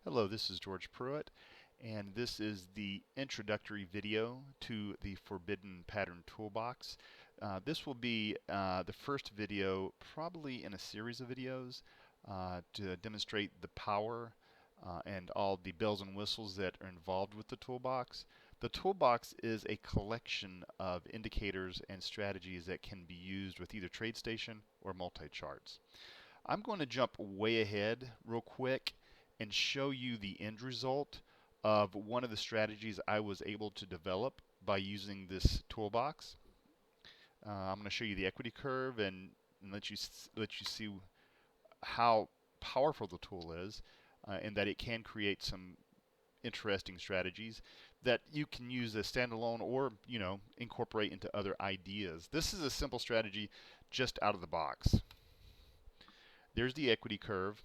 Hello, this is George Pruitt, and this is the introductory video to the Forbidden Pattern Toolbox. This will be the first video probably in a series of videos to demonstrate the power and all the bells and whistles that are involved with the toolbox. The toolbox is a collection of indicators and strategies that can be used with either TradeStation or MultiCharts. I'm going to jump way ahead real quick and show you the end result of one of the strategies I was able to develop by using this toolbox. I'm going to show you the equity curve and let you see how powerful the tool is and that it can create some interesting strategies that you can use as standalone or incorporate into other ideas. This is a simple strategy just out of the box. There's the equity curve.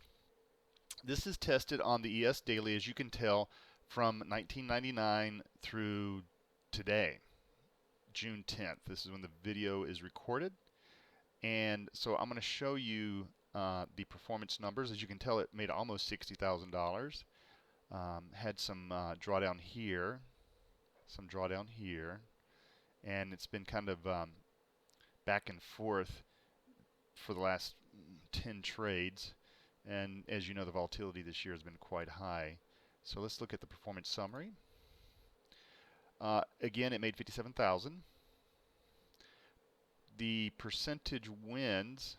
This is tested on the ES Daily, as you can tell, from 1999 through today, June 10th. This is when the video is recorded. And so I'm going to show you the performance numbers. As you can tell, it made almost $60,000. Had some drawdown here, and it's been kind of back and forth for the last 10 trades. And as you know, the volatility this year has been quite high. So let's look at the performance summary. Again, it made 57,000. The percentage wins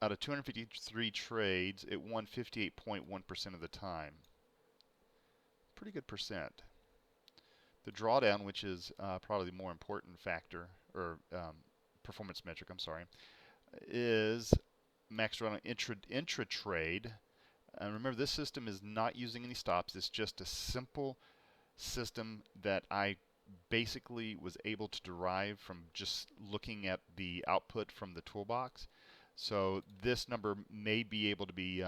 out of 253 trades, it won 58.1% of the time. Pretty good percent. The drawdown, which is probably the more important factor or performance metric, I'm sorry, is maxed out on intra-trade. And remember, this system is not using any stops. It's just a simple system that I basically was able to derive from just looking at the output from the toolbox. So this number may be able to be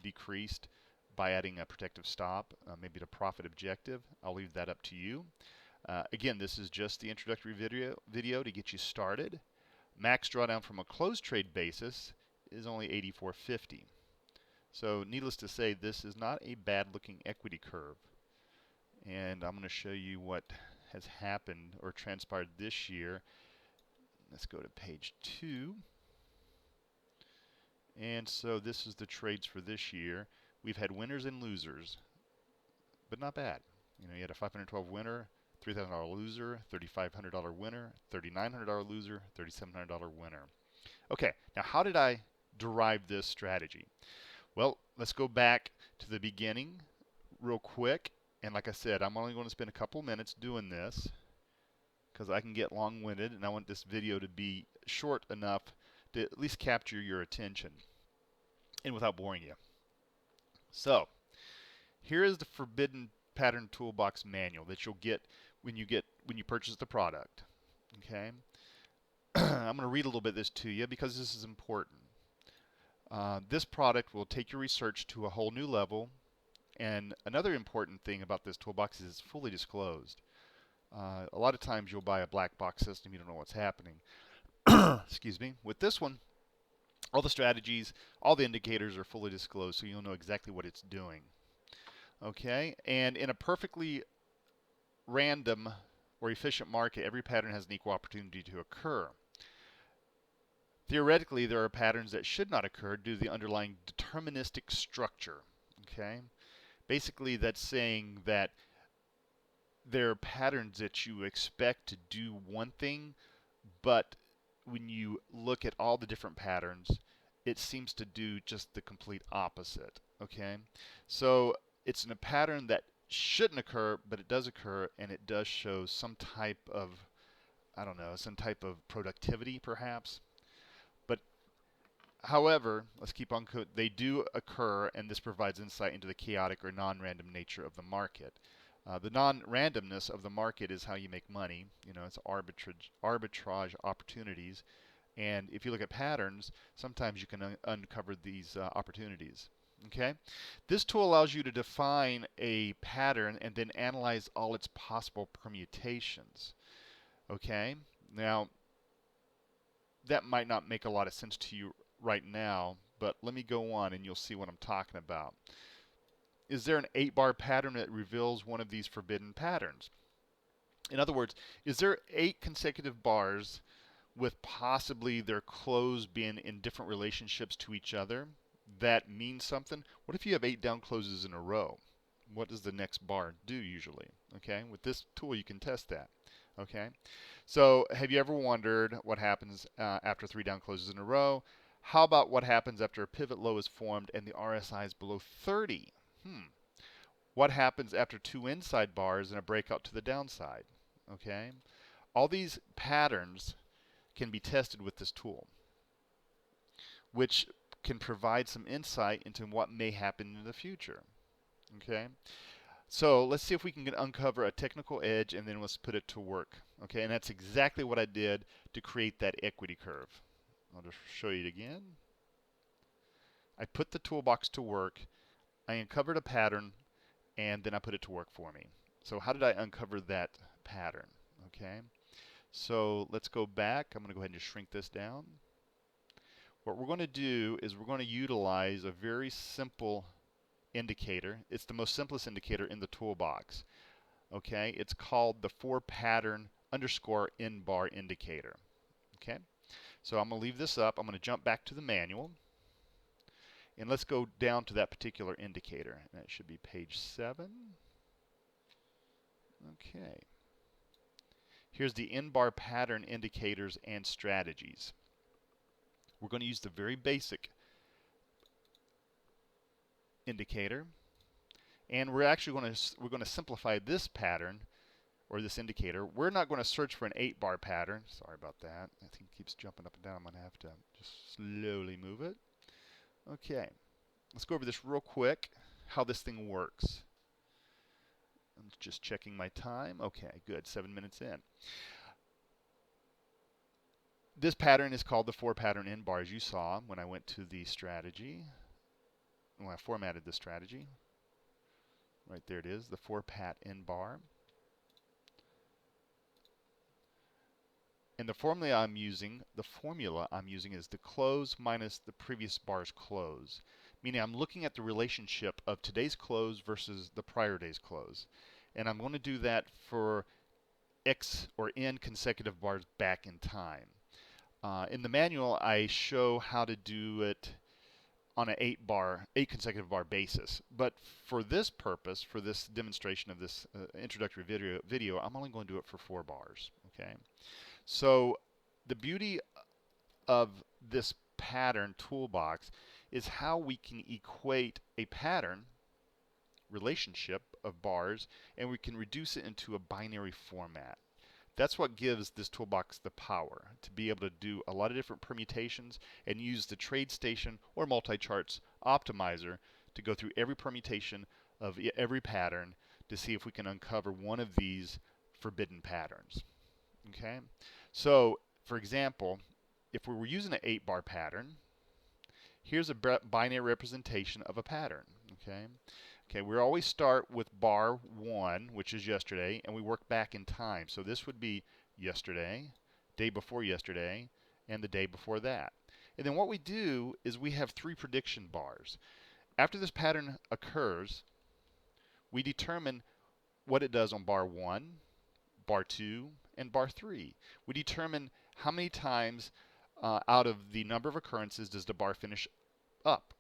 decreased by adding a protective stop, maybe to profit objective. I'll leave that up to you. Again, this is just the introductory video to get you started. Max drawdown from a closed trade basis is only 84.50. So needless to say, this is not a bad looking equity curve. And I'm going to show you what has happened or transpired this year. Let's go to page 2. And so this is the trades for this year. We've had winners and losers, but not bad. You had a $512 winner, $3,000 loser, $3,500 winner, $3,900 loser, $3,700 winner. Okay, now how did I derive this strategy? Well, let's go back to the beginning real quick. And like I said, I'm only going to spend a couple minutes doing this because I can get long-winded, and I want this video to be short enough to at least capture your attention and without boring you. So here is the Forbidden Pattern Toolbox manual that you'll get when you purchase the product. Okay, I'm going to read a little bit of this to you because this is important. This product will take your research to a whole new level. And another important thing about this toolbox is it's fully disclosed. A lot of times you'll buy a black box system, you don't know what's happening. Excuse me. With this one, all the strategies, all the indicators are fully disclosed, so you'll know exactly what it's doing. Okay, and in a perfectly random or efficient market, every pattern has an equal opportunity to occur. Theoretically, there are patterns that should not occur due to the underlying deterministic structure. Okay, basically that's saying that there are patterns that you expect to do one thing, but when you look at all the different patterns, it seems to do just the complete opposite. Okay, so it's in a pattern that shouldn't occur, but it does occur, and it does show some type of, I don't know, some type of productivity perhaps. But however, let's keep on, they do occur, and this provides insight into the chaotic or non-random nature of the market. The non-randomness of the market is how you make money. It's arbitrage opportunities. And if you look at patterns, sometimes you can uncover these opportunities. Okay, this tool allows you to define a pattern and then analyze all its possible permutations. Okay, now that might not make a lot of sense to you right now, but let me go on and you'll see what I'm talking about. is there an 8-bar pattern that reveals one of these forbidden patterns? In other words, is there 8 consecutive bars with possibly their close being in different relationships to each other that means something? What if you have 8 down closes in a row? What does the next bar do usually? Okay, with this tool you can test that. Okay, so have you ever wondered what happens after 3 down closes in a row? How about what happens after a pivot low is formed and the RSI is below 30? What happens after 2 inside bars and a breakout to the downside? Okay, all these patterns can be tested with this tool, which can provide some insight into what may happen in the future. Okay, so let's see if we can uncover a technical edge and then let's put it to work. Okay, and that's exactly what I did to create that equity curve. I'll just show you it again. I put the toolbox to work, I uncovered a pattern, and then I put it to work for me. So how did I uncover that pattern? Okay, so let's go back. I'm going to go ahead and just shrink this down. What we're going to do is we're going to utilize a very simple indicator. It's the most simplest indicator in the toolbox. Okay, it's called the 4-pattern underscore in bar indicator. Okay, so I'm going to leave this up. I'm going to jump back to the manual. And let's go down to that particular indicator. And that should be page 7. Okay. Here's the in-bar pattern indicators and strategies. We're going to use the very basic indicator. And we're actually going to simplify this pattern or this indicator. We're not going to search for an 8-bar pattern. Sorry about that. I think it keeps jumping up and down. I'm going to have to just slowly move it. Okay, let's go over this real quick, how this thing works. I'm just checking my time. Okay, good, 7 minutes in. This pattern is called the 4-pattern in bar, as you saw when I went to the strategy, when I formatted the strategy. Right there it is, the 4-pat in bar. And the formula I'm using is the close minus the previous bar's close. Meaning I'm looking at the relationship of today's close versus the prior day's close. And I'm going to do that for X or N consecutive bars back in time. In the manual, I show how to do it on an 8 consecutive bar basis. But for this purpose, for this demonstration of this introductory video, I'm only going to do it for 4 bars. Okay. So the beauty of this pattern toolbox is how we can equate a pattern relationship of bars and we can reduce it into a binary format. That's what gives this toolbox the power to be able to do a lot of different permutations and use the TradeStation or MultiCharts optimizer to go through every permutation of every pattern to see if we can uncover one of these forbidden patterns. Okay, so for example, if we were using an 8-bar pattern, here's a binary representation of a pattern. Okay, we always start with bar 1, which is yesterday, and we work back in time. So this would be yesterday, day before yesterday, and the day before that. And then what we do is we have 3 prediction bars. After this pattern occurs, we determine what it does on bar 1, bar 2, and bar 3. We determine how many times out of the number of occurrences does the bar finish up.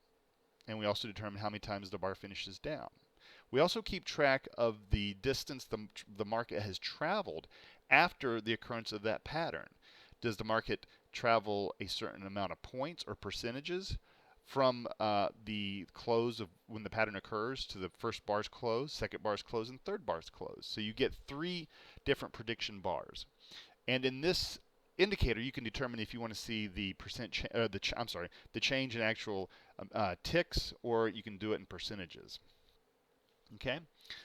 And we also determine how many times the bar finishes down. We also keep track of the distance the market has traveled after the occurrence of that pattern. Does the market travel a certain amount of points or percentages from the close of when the pattern occurs to the first bar's close, second bar's close, and third bar's close? So you get 3 different prediction bars. And in this indicator, you can determine if you want to see the the change in actual ticks, or you can do it in percentages. Okay,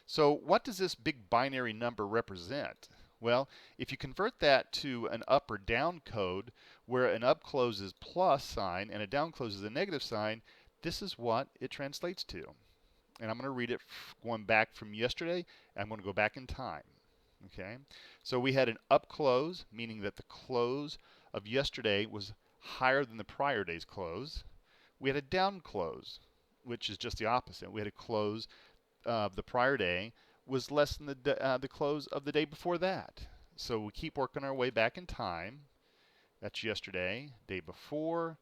so what does this big binary number represent? Well, if you convert that to an up or down code, where an up close is plus sign and a down close is a negative sign, this is what it translates to. And I'm going to read it going back from yesterday, and I'm going to go back in time. Okay, so we had an up close, meaning that the close of yesterday was higher than the prior day's close. We had a down close, which is just the opposite. We had a close of the prior day was less than the close of the day before that. So we keep working our way back in time. That's yesterday, day before.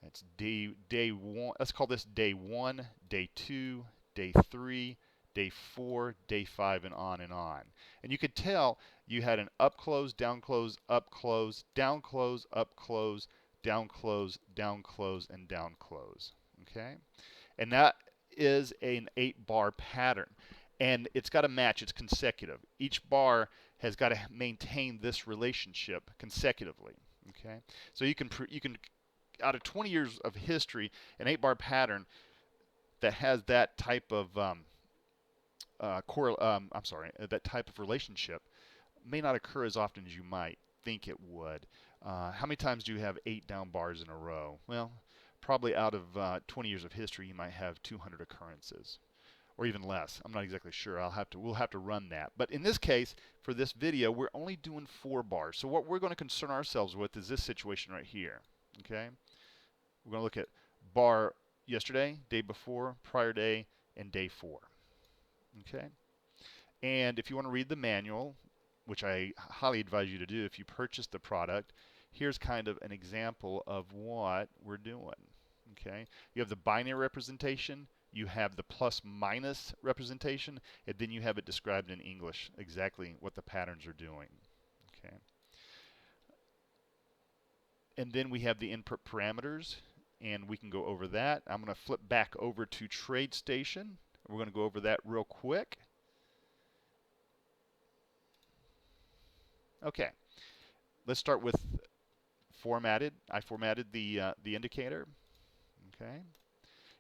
That's day one. Let's call this day 1, day 2, day 3, day 4, day 5, and on and on. And you could tell you had an up close, down close, up close, down close, up close, down close, down close, and down close. Okay, and that is an 8-bar pattern, and it's got to match. It's consecutive. Each bar has got to maintain this relationship consecutively. Okay, so you can out of 20 years of history, an 8-bar pattern that has that type of that type of relationship may not occur as often as you might think it would. How many times do you have 8 down bars in a row? Well, probably out of 20 years of history, you might have 200 occurrences, or even less. I'm not exactly sure. We'll have to run that. But in this case, for this video, we're only doing 4 bars. So what we're going to concern ourselves with is this situation right here. Okay, we're going to look at bar yesterday, day before, prior day, and day 4. Okay, and if you want to read the manual, which I highly advise you to do if you purchase the product, here's kind of an example of what we're doing. Okay, you have the binary representation, you have the plus minus representation, and then you have it described in English exactly what the patterns are doing. Okay, and then we have the input parameters, and we can go over that. I'm going to flip back over to TradeStation. We're going to go over that real quick. Okay, let's start with formatted. I formatted the indicator. Okay,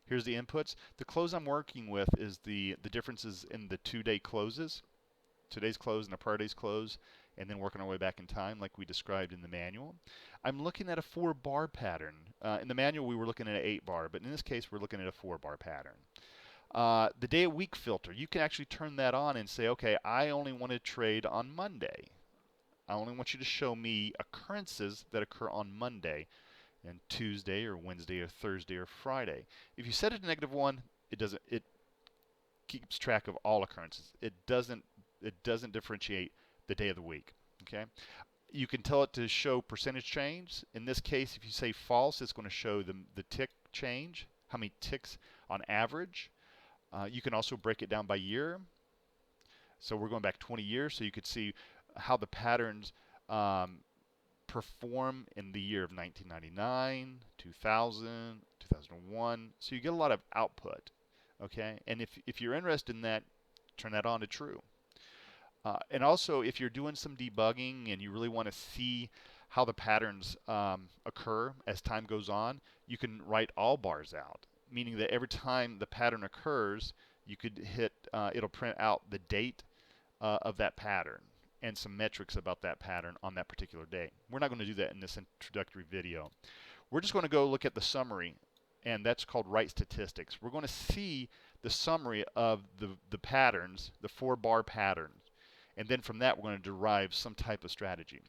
here's the inputs. The close I'm working with is the differences in the 2-day closes, today's close and the prior day's close, and then working our way back in time like we described in the manual. I'm looking at a 4-bar pattern. In the manual we were looking at an 8-bar, but in this case we're looking at a 4-bar pattern. The day of week filter, you can actually turn that on and say, okay, I only want to trade on Monday. I only want you to show me occurrences that occur on Monday and Tuesday or Wednesday or Thursday or Friday. If you set it to -1, it keeps track of all occurrences. It doesn't differentiate the day of the week. Okay, you can tell it to show percentage change. In this case, if you say false, it's going to show the tick change, how many ticks on average. You can also break it down by year. So we're going back 20 years, so you could see how the patterns perform in the year of 1999, 2000, 2001. So you get a lot of output. Okay, and if you're interested in that, turn that on to true. And also, if you're doing some debugging and you really want to see how the patterns occur as time goes on, you can write all bars out, meaning that every time the pattern occurs, you could hit, it'll print out the date of that pattern and some metrics about that pattern on that particular day. We're not going to do that in this introductory video. We're just going to go look at the summary, and that's called write statistics. We're going to see the summary of the patterns, the 4-bar patterns, and then from that we're going to derive some type of strategy.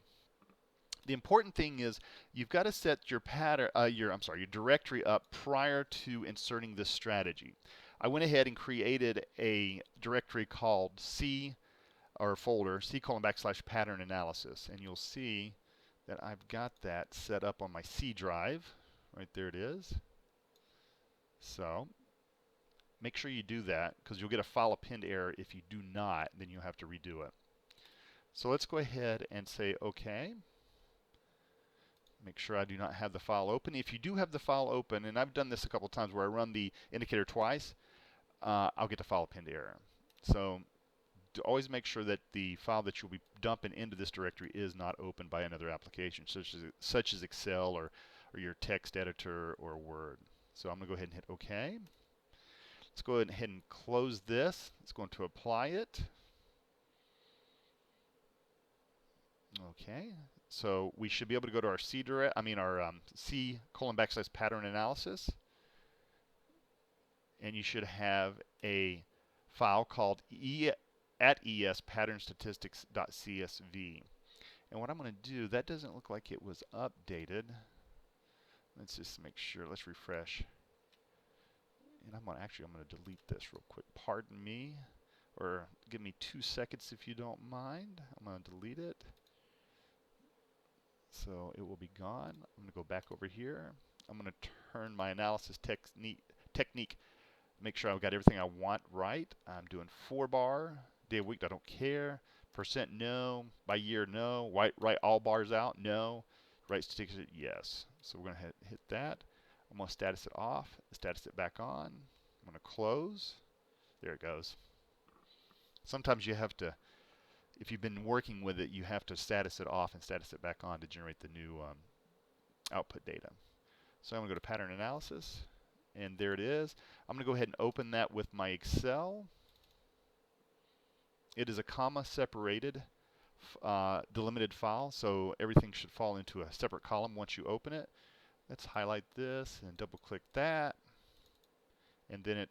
The important thing is you've got to set your pattern, your directory up prior to inserting this strategy. I went ahead and created a directory called C, or folder, C:\pattern analysis, and you'll see that I've got that set up on my C drive. Right there it is. So make sure you do that, because you'll get a file append error. If you do not, then you'll have to redo it. So let's go ahead and say OK. Make sure I do not have the file open. If you do have the file open, and I've done this a couple times where I run the indicator twice, I'll get the file append error. So to always make sure that the file that you'll be dumping into this directory is not opened by another application, such as Excel or your text editor or Word. So I'm going to go ahead and hit OK. Let's go ahead and close this. It's going to apply it. Okay, so we should be able to go to our C:\pattern analysis, and you should have a file called @es_patternstatistics.csv. And what I'm going to do, that doesn't look like it was updated. Let's just make sure. Let's refresh. And I'm going to delete this real quick. Pardon me, or give me 2 seconds if you don't mind. I'm going to delete it. So it will be gone. I'm going to go back over here. I'm going to turn my analysis technique, make sure I've got everything I want right. I'm doing 4-bar, day of week, I don't care. Percent, no. By year, no. Write all bars out, no. Write statistics, yes. So we're going to hit that. I'm going to status it off, status it back on. I'm going to close. There it goes. Sometimes you have to, if you've been working with it, you have to status it off and status it back on to generate the new output data. So I'm going to go to pattern analysis, and there it is. I'm going to go ahead and open that with my Excel. It is a comma separated delimited file, so everything should fall into a separate column once you open it. Let's highlight this and double click that, and then it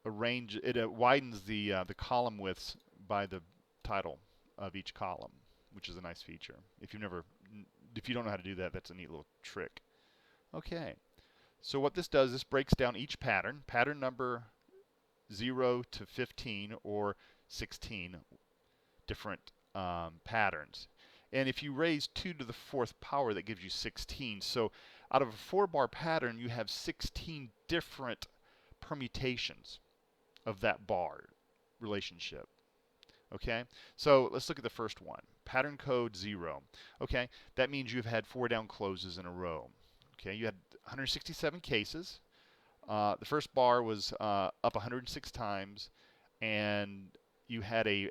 widens the column widths by the title of each column, which is a nice feature. If you don't know how to do that, that's a neat little trick. Okay, so what this does, this breaks down each pattern number 0 to 15 or 16 different patterns. And if you raise 2 to the 4th power, that gives you 16. So out of a 4-bar pattern, you have 16 different permutations of that bar relationship. Okay, so let's look at the first one. Pattern code 0. Okay, that means you've had 4 down closes in a row. Okay, you had 167 cases. The first bar was up 106 times, and you had a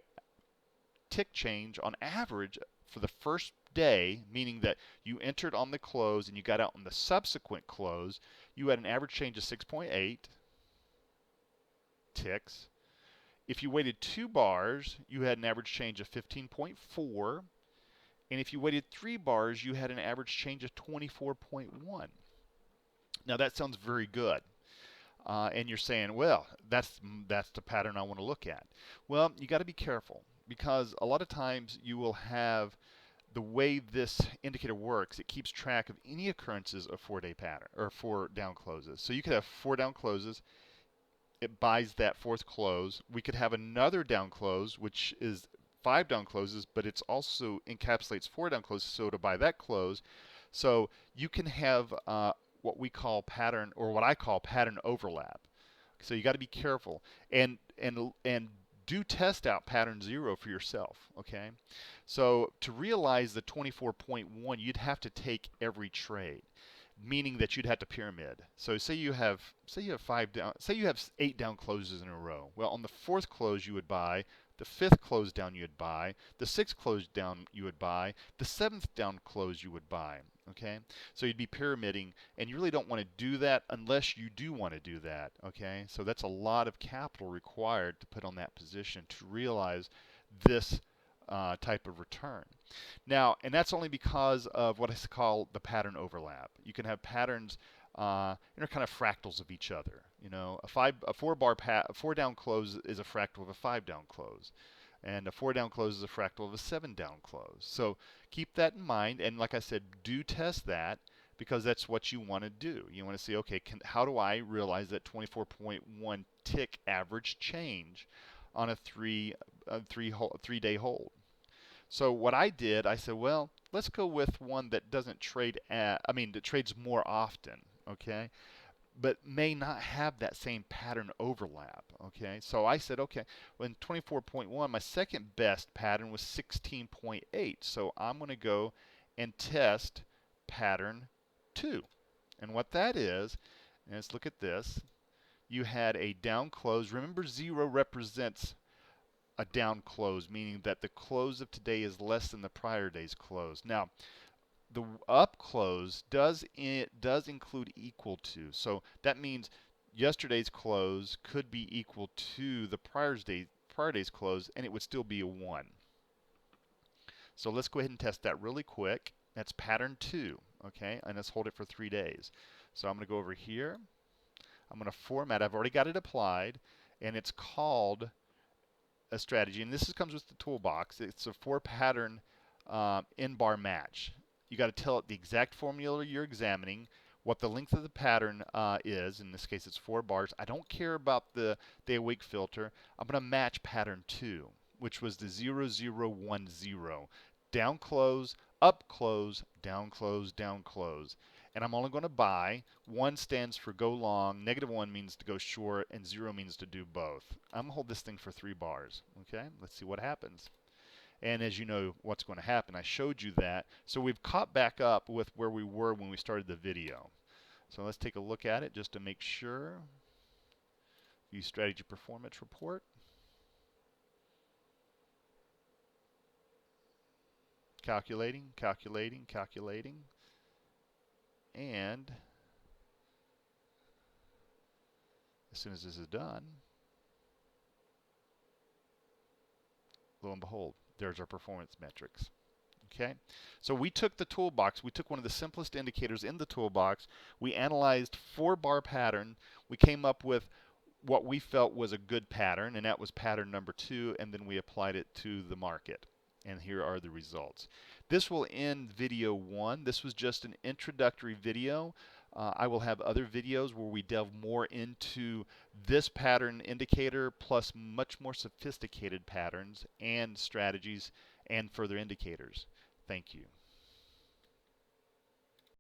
tick change on average for the first day, meaning that you entered on the close and you got out on the subsequent close. You had an average change of 6.8 ticks. If you waited 2 bars, you had an average change of 15.4. And if you waited 3 bars, you had an average change of 24.1. Now that sounds very good. And you're saying, well, that's the pattern I want to look at. Well, you got to be careful, because a lot of times you will have the way this indicator works, it keeps track of any occurrences of 4-day pattern or 4 down closes. So you could have 4 down closes. It buys that 4th close. We could have another down close, which is 5 down closes, but it also encapsulates 4 down closes, so to buy that close. So you can have what we call pattern, or what I call pattern overlap. So you got to be careful and do test out pattern 0 for yourself. Okay, so to realize the 24.1, you'd have to take every trade, meaning that you'd have to pyramid. So say you have 8 down closes in a row. Well, on the 4th close you would buy, the 5th close down you would buy, the 6th close down you would buy, the 7th down close you would buy. Okay, so you'd be pyramiding, and you really don't want to do that unless you do want to do that. Okay, so that's a lot of capital required to put on that position to realize this type of return. Now, and that's only because of what I call the pattern overlap. You can have patterns, kind of fractals of each other. You know, a 4 down close is a fractal of a 5 down close, and a 4 down close is a fractal of a 7 down close. So keep that in mind, and like I said, do test that, because that's what you want to do. You want to see, okay, how do I realize that 24.1 tick average change on a 3-day hold? So what I did, I said, well, let's go with one that doesn't trade that trades more often, okay, but may not have that same pattern overlap. Okay, so I said, okay, when 24.1, my second best pattern was 16.8. So I'm going to go and test pattern 2. And what that is, and let's look at this. You had a down close. Remember, 0 represents a down close, meaning that the close of today is less than the prior day's close. Now, the up close does include equal to. So that means yesterday's close could be equal to the prior day's close, and it would still be a 1. So let's go ahead and test that really quick. That's pattern 2, okay? And let's hold it for 3 days. So I'm going to go over here. I'm going to format. I've already got it applied, and it's called a strategy. And this comes with the toolbox. It's a 4-pattern in-bar match. You got to tell it the exact formula you're examining, what the length of the pattern is. In this case, it's 4 bars. I don't care about the day-awake filter. I'm going to match pattern 2, which was the 0010. Down close, up close, down close, down close. And I'm only going to buy. 1 stands for go long, -1 means to go short, and 0 means to do both. I'm going to hold this thing for 3 bars. Okay, let's see what happens. And as you know what's going to happen, I showed you that. So we've caught back up with where we were when we started the video. So let's take a look at it just to make sure. View strategy performance report. Calculating, calculating, calculating. And as soon as this is done, lo and behold, there's our performance metrics. Okay, so we took the toolbox, we took one of the simplest indicators in the toolbox, we analyzed 4-bar pattern, we came up with what we felt was a good pattern, and that was pattern number 2, and then we applied it to the market. And here are the results. This will end video 1. This was just an introductory video. I will have other videos where we delve more into this pattern indicator plus much more sophisticated patterns and strategies and further indicators. Thank you.